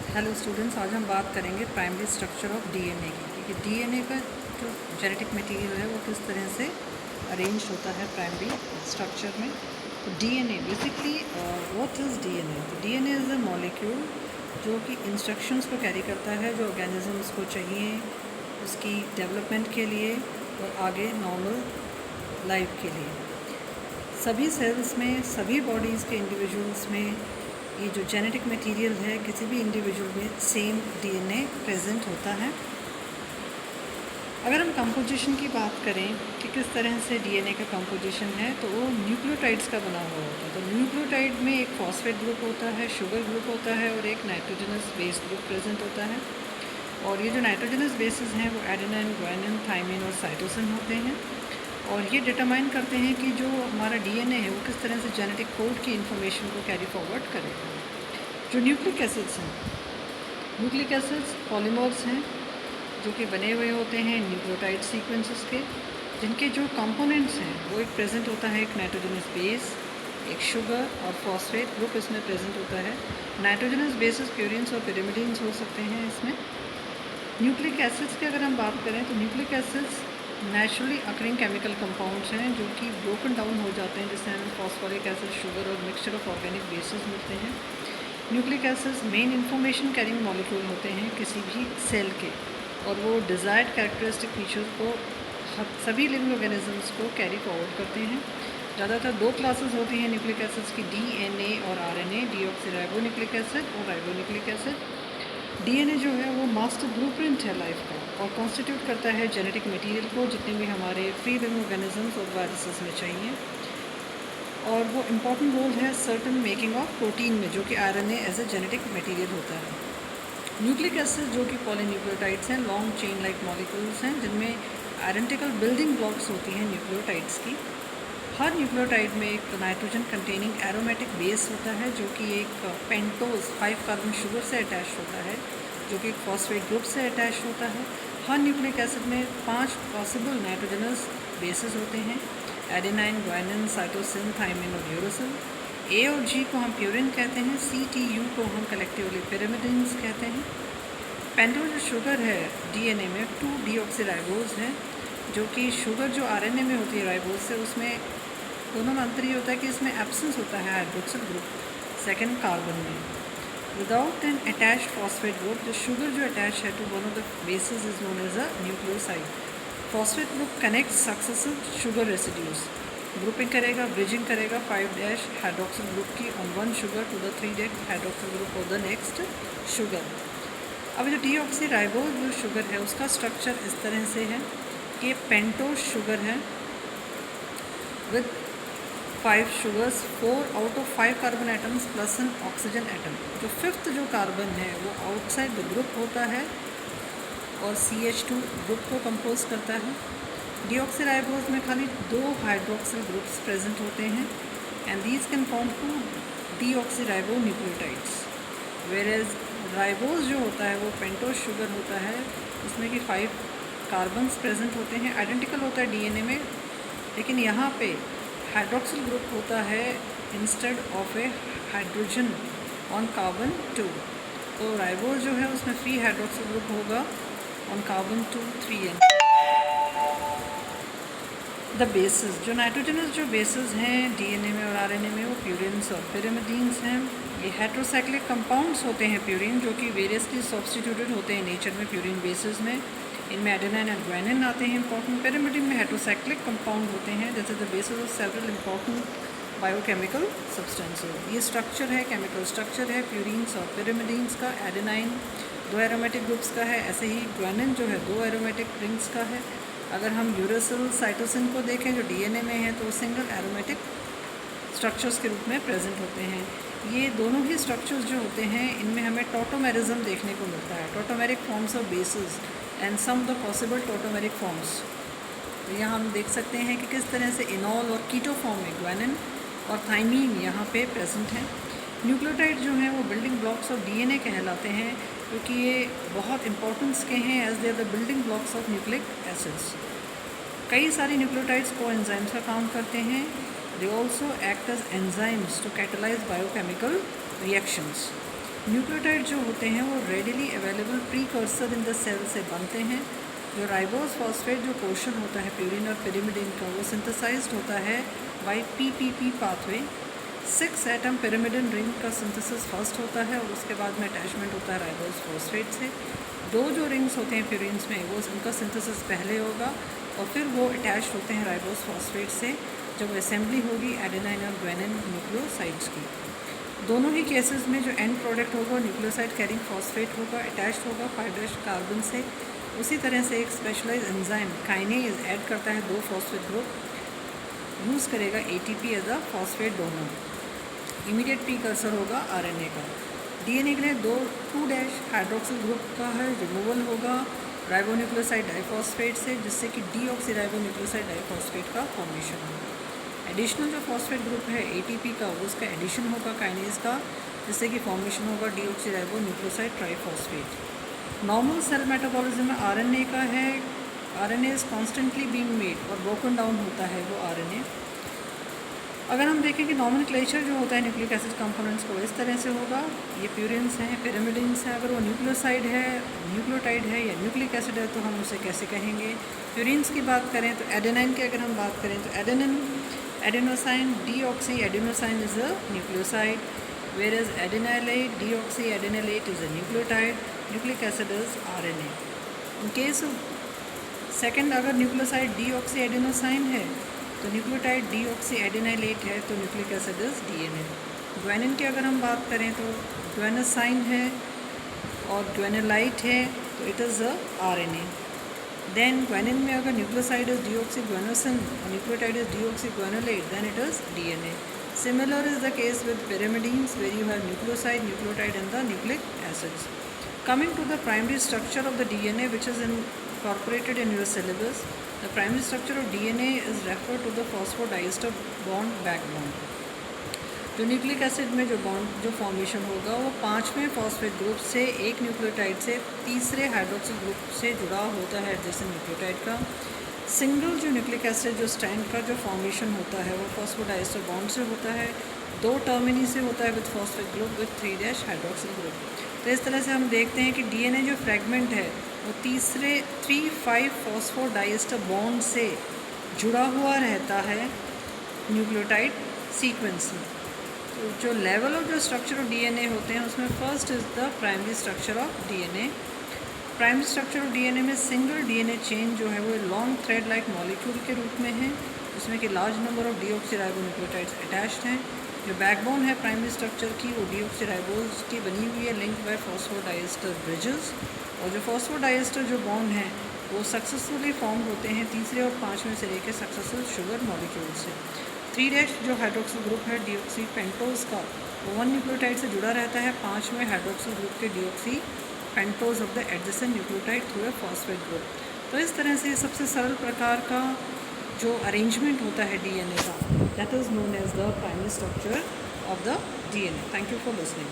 Hello students, आज हम बात करेंगे प्राइमरी स्ट्रक्चर ऑफ डीएनए की, क्योंकि डीएनए का जो जेनेटिक मटेरियल है वो किस तरह से अरेंज होता है प्राइमरी स्ट्रक्चर में। तो DNA basically what is DNA? तो डीएनए इज़ अ मॉलिक्यूल जो कि इंस्ट्रक्शंस को कैरी करता है जो ऑर्गेनिजम्स को चाहिए उसकी डेवलपमेंट के लिए और आगे नॉर्मल लाइफ के लिए। सभी सेल्स में, सभी बॉडीज़ के इंडिविजुअल्स में ये जो जेनेटिक मटेरियल है किसी भी इंडिविजुअल में सेम डीएनए प्रेजेंट होता है। अगर हम कंपोजिशन की बात करें कि किस तरह से डीएनए का कंपोजिशन है, तो वो न्यूक्लियोटाइड्स का बना हुआ होता है। तो न्यूक्लियोटाइड में एक फॉस्फेट ग्रुप होता है, शुगर ग्रुप होता है और एक नाइट्रोजनस बेस ग्रुप प्रेजेंट होता है। और ये जो नाइट्रोजनस बेसिस हैं वो एडेनाइन, ग्वानिन, थाइमिन और साइटोसिन होते हैं। और ये डिटरमाइन करते हैं कि जो हमारा डीएनए है वो किस तरह से जेनेटिक कोड की इन्फॉर्मेशन को कैरी फॉरवर्ड करेगा। जो न्यूक्लिक एसिड्स हैं, न्यूक्लिक एसिड्स पॉलीमर्स हैं जो कि बने हुए होते हैं न्यूक्लियोटाइड सीक्वेंसेस के, जिनके जो कंपोनेंट्स हैं वो एक प्रेजेंट होता है एक नाइट्रोजनस बेस, एक शुगर और फॉस्फेट ग्रुप इसमें प्रेजेंट होता है। नाइट्रोजनस बेसिस प्यूरिन्स और पिरिमिडिन्स हो सकते हैं इसमें। न्यूक्लिक एसिड्स की अगर हम बात करें तो nucleic acids naturally occurring chemical compounds हैं जो कि ब्रोकन डाउन हो जाते हैं, जिससे हमें फॉस्फोरिक एसिड, शुगर और मिक्सचर ऑफ ऑर्गेनिक बेसिस मिलते हैं। Nucleic acids main information carrying molecule होते हैं किसी भी सेल के, और वो डिज़ायर्ड कैरेक्टरिस्टिक फीचर्स को सभी लिविंग ऑर्गेनिजम्स को कैरी फॉरवर्ड करते हैं। ज़्यादातर दो क्लासेस होती हैं न्यूक्लिक एसिड्स की, डीएनए और आरएनए, डीऑक्सीराइबोन्यूक्लिक एसिड और राइबोन्यूक्लिक एसिड। डीएनए जो है वो मास्टर ब्लूप्रिंट है लाइफ का और कॉन्स्टिट्यूट करता है जेनेटिक मटेरियल को जितने भी हमारे फ्री लिविंग ऑर्गेनिजम्स और वायरसेस में चाहिए। और वो इम्पॉर्टेंट रोल है सर्टन मेकिंग ऑफ प्रोटीन में, जो कि RNA as a genetic material होता है। न्यूक्लिक एसिड जो कि पॉलीन्यूक्लियोटाइड्स हैं, लॉन्ग चेन लाइक मॉलिक्यूल्स हैं जिनमें आइडेंटिकल बिल्डिंग ब्लॉक्स होती हैं न्यूक्लियोटाइड्स की। हर न्यूक्लियोटाइड में एक नाइट्रोजन कंटेनिंग एरोमेटिक बेस होता है जो कि एक पेंटोज 5 कार्बन शुगर से अटैच होता है, जो कि एक फॉस्फेट ग्रुप से अटैच होता है। हर न्यूक्लिक एसिड में 5 पॉसिबल नाइट्रोजनस बेसिस होते हैं, एडेनाइन, ग्वानिन, साइटोसिन, थाइमिन और यूरोसिल। ए और जी को हम प्यूरिन कहते हैं, सी टी यू को हम कलेक्टिवली पिरिमिडिन्स कहते हैं। पेंटोज जो शुगर है डीएनए में 2 डीऑक्सीराइबोज है, जो कि शुगर जो आरएनए में होती है राइबोज से, उसमें दोनों में अंतर ये होता है कि इसमें एब्सेंस होता है हाइड्रोक्सिल ग्रुप सेकेंड कार्बन में। Without an attached phosphate group, जो शुगर जो अटैच है to one of the bases is known as a nucleoside. Phosphate group connect successive sugar residues, grouping करेगा, ब्रिजिंग करेगा 5' हाइड्रोक्सिल ग्रुप की on one sugar to the 3' hydroxyl group of the next sugar. अब जो deoxyribose जो sugar है उसका structure इस तरह से है कि पेंटोज शुगर है with 5 sugars, 4 out of 5 carbon atoms plus N oxygen atom. जो 5th जो कार्बन है वो आउटसाइड द ग्रुप होता है और CH2 ग्रुप को कंपोज करता है। डीऑक्सीराइबोज में खाली 2 हाइड्रोक्सिल ग्रुप्स प्रेजेंट होते हैं and these can form 2 deoxyribo nucleotides. वेरेज ribose जो होता है वो पेंटोज शुगर होता है, इसमें कि 5 कार्बन्स प्रेजेंट होते हैं, आइडेंटिकल होता है डीएनए में, लेकिन यहाँ पे हाइड्रोक्सिल ग्रुप होता है instead of A hydrogen on carbon 2। तो राइबोज जो है उसमें फ्री हाइड्रोक्सिल ग्रुप होगा on carbon 2 3n। The basis, जो नाइट्रोजनस जो बेसिस हैं डीएनए में और आरएनए में, वो प्यूरिन्स और पिरिमिडीन्स हैं। ये हेट्रोसाइक्लिक कंपाउंड्स होते हैं प्यूरिन, जो कि वेरियसली सब्स्टिट्यूटेड होते हैं नेचर में प्यूरिन बेसिस में। इनमें एडेनाइन एंड ग्वानिन आते हैं इंपॉर्टेंट। पिरिमिडिन में हेट्रोसाइक्लिक कंपाउंड होते हैं जैसे the basis of several important biochemical substances. ये स्ट्रक्चर है, केमिकल स्ट्रक्चर है प्यूरिन्स और पिरिमिडीन्स का। एडेनाइन 2 एरोमेटिक ग्रुप्स का है, ऐसे ही ग्वानिन जो है 2 एरोमेटिक रिंग्स का है। अगर हम यूरोसिल, साइटोसिन को देखें जो डीएनए में है, तो सिंगल एरोमेटिक स्ट्रक्चर्स के रूप में प्रेजेंट होते हैं। ये दोनों ही स्ट्रक्चर्स जो होते हैं इनमें हमें टॉटोमेरिज्म देखने को मिलता है, tautomeric forms of bases and some the possible tautomeric forms. तो यहाँ हम देख सकते हैं कि किस तरह से इनॉल और कीटो फॉर्म में ग्वानिन और थाइमीन यहाँ पे प्रेजेंट हैं। न्यूक्लियोटाइड जो हैं वो बिल्डिंग ब्लॉक्स ऑफ डीएनए कहलाते हैं, क्योंकि ये बहुत इंपॉर्टेंस के हैं as they are the building blocks of nucleic acids. कई सारे न्यूक्लियोटाइड्स को एंजाइम्स का काम करते हैं। They also act as enzymes to catalyse biochemical reactions. Nucleotide जो होते हैं वो readily available precursor in the cell से बनते हैं। जो राइबोस फॉस्फेट जो पोर्शन होता है प्यूरिन और पिरिमिडिन का, वो सिंथेसाइज्ड होता है by PPP pathway. 6 atom pyrimidine ring का सिंथेसिस फर्स्ट होता है और उसके बाद में अटैचमेंट होता है राइबोस फॉस्फेट से। 2 जो रिंग्स होते हैं प्यूरिन्स में, वो उनका सिंथेसिस पहले होगा और फिर वो अटैच होते हैं राइबोस फॉस्फेट से, जब असेंबली होगी एडेनाइन और ग्वानिन न्यूक्लियोसाइड्स की। दोनों ही केसेस में जो एंड प्रोडक्ट होगा न्यूक्लियोसाइड कैरिंग फॉस्फेट होगा, अटैच्ड होगा 5' कार्बन से। उसी तरह से एक स्पेशलाइज एंजाइम काइनेज ऐड करता है 2 फॉस्फेट ग्रुप, यूज़ करेगा ATP as a phosphate donor. Immediate precursor होगा आरएनए का। डीएनए के लिए 2' हाइड्रोक्सिल ग्रुप का है रिमूवल होगा राइबोन्यूक्लियोसाइड डाइफॉस्फेट से, जिससे कि डीऑक्सीराइबोन्यूक्लियोसाइड डाइफॉस्फेट का फॉर्मेशन होगा। एडिशनल जो फॉस्फेट ग्रुप है एटीपी का, उसका एडिशन होगा काइनेज का, जिससे कि फॉर्मेशन होगा डीऑक्सीराइबोन्यूक्लियोसाइड ट्राइफॉस्फेट। नॉर्मल सेल मेटाबॉलिज्म में आरएनए का है, RNA is constantly being made और ब्रोकन डाउन होता है वो आरएनए। अगर हम देखें कि नॉमेनक्लेचर जो होता है न्यूक्लिक एसिड कंपोनेंट्स को, इस तरह से होगा। ये प्यूरिन्स हैं, पिरिमिडिन्स हैं। अगर वो न्यूक्लियोसाइड है, न्यूक्लियोटाइड है या न्यूक्लिक एसिड है तो हम उसे कैसे कहेंगे। प्यूरिन्स की बात करें तो एडेनाइन की अगर हम बात करें तो adenine, adenosine, deoxy adenosine is a nucleoside, whereas adenylate, deoxyadenylate is a nucleotide, nucleic acid is RNA. In case of second, अगर न्यूक्लियोसाइड डीऑक्सीएडेनोसाइन है तो न्यूक्लियोटाइड डीऑक्सीएडेनाइलेट है तो nucleic acid is DNA. Guanine की अगर हम बात करें तो ग्वानोसाइन है और ग्वानोलाइट है तो it is a RNA. Then guanine में अगर न्यूक्लियोसाइड इज डीऑक्सीग्वानोसिन और nucleotide is deoxyguanylate, then it is DNA. Similar is the case with pyrimidines, where you have nucleoside, nucleotide and the nucleic acids. Coming to the primary structure of the DNA, which is incorporated in your syllabus, the primary structure of DNA is referred to the phosphodiester bond backbone. जो nucleic acid में जो bond जो formation होगा वो 5वें phosphate group से, एक nucleotide से, तीसरे हाइड्रोक्सिल ग्रुप से जुड़ा होता है एडजेसेंट न्यूक्लियोटाइड का। सिंगल जो न्यूक्लिक एसिड जो स्ट्रैंड का जो फॉर्मेशन होता है वो फॉस्फोडाइस्टर बॉन्ड से होता है, 2 टर्मिनी से होता है with phosphate group with 3' hydroxyl group. तो इस तरह से हम देखते हैं कि डीएनए जो फ्रेगमेंट है वो तीसरे 3,5 फॉस्फोडाइस्टर बॉन्ड से जुड़ा हुआ रहता है न्यूक्लियोटाइड सीक्वेंस में। तो जो लेवल ऑफ जो स्ट्रक्चर ऑफ डीएनए होते हैं उसमें first is the primary structure of DNA. Primary structure of DNA में सिंगल डीएनए चेन जो है वो लॉन्ग थ्रेड लाइक मॉलिक्यूल के रूप में है, जिसमें कि large number of deoxyribonucleotides attached हैं। जो बैकबोन है प्राइमरी स्ट्रक्चर की वो डीऑक्सीराइबोज की बनी हुई है, लिंक्ड बाय फॉस्फोडाइस्टर ब्रिजेस। और जो फॉस्फोडाइस्टर जो बॉन्ड हैं वो सक्सेसफुली फॉर्म होते हैं तीसरे और 5वें से लेकर सक्सेसफुल शुगर मॉलिक्यूल से। 3' जो हाइड्रोक्सिल ग्रुप है डीऑक्सी पेंटोज का, वो 1 न्यूक्लियोटाइड से जुड़ा रहता है 5वें हाइड्रोक्सिल ग्रुप के deoxy pentose of the adjacent nucleotide through a phosphate group. तो इस तरह से सबसे सरल प्रकार का जो अरेंजमेंट होता है डीएनए का, that is known as the primary structure of the DNA. Thank you for listening.